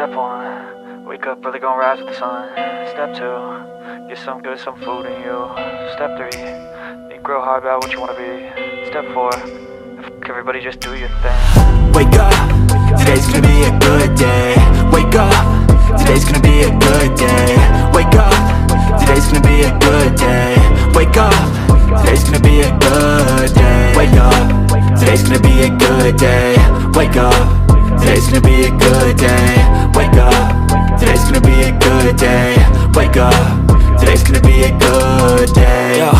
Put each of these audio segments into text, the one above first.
Step 1, wake up early, gonna rise with the sun. Step 2, get some good, some food in you. Step 3, think real hard about what you wanna be. Step 4, everybody just do your thing. Wake up, today's gonna be a good day. Wake up, today's gonna be a good day. Wake up, today's gonna be a good day. Wake up, today's gonna be a good day. Wake up, today's gonna be a good day. Wake up, today's gonna be a good day. Wake up, today's gonna be a good day. Wake up, today's gonna be a good day. Yo,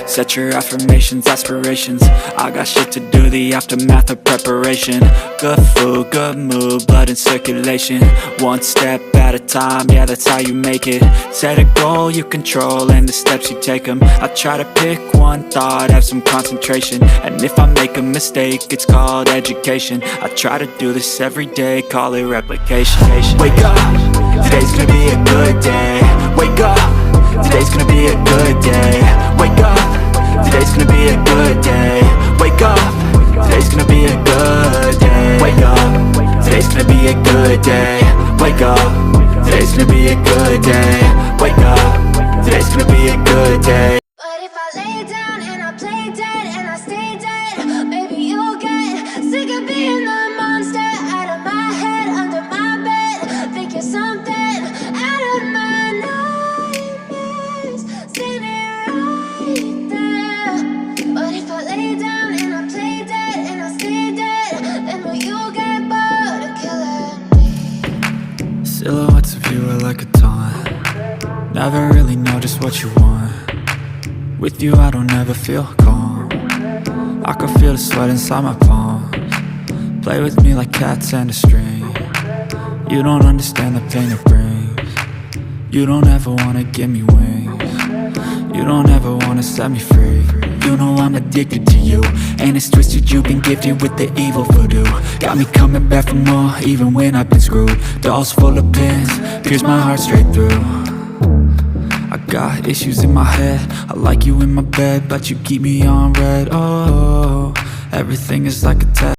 set your affirmations, aspirations. I got shit to do, the aftermath of preparation. Good food, good mood, blood in circulation. One step at a time, yeah, that's how you make it. Set a goal you control and the steps you take them. I try to pick one thought, have some concentration. And if I make a mistake, it's called education. I try to do this every day, call it replication. Wake up, today's gonna be a good day. Wake up, today's gonna be a good day. Wake up, today's gonna be a good day. Wake up, today's gonna be a good day. Wake up, today's gonna be a good day. Wake up, today's gonna be a good day. Wake up, today's gonna be a good day. But if I lay down and I play dead and I stay dead, maybe you'll get sick of being the monster out of my head, under my bed. Think you're something out of my nightmares, standing right there. But if I lay down and I play dead and I stay dead, then will you get bored of killing me? Silhouettes of you are like a taunt. Never really know just what you want. With you I don't ever feel calm. I can feel the sweat inside my palms. Play with me like cats and a string. You don't understand the pain it brings. You don't ever wanna give me wings. You don't ever wanna set me free. You know I'm addicted to you, and it's twisted, you've been gifted with the evil voodoo. Got me coming back for more, even when I've been screwed. Dolls full of pins, pierce my heart straight through. I got issues in my head, I like you in my bed, but you keep me on red. Oh, everything is like a test.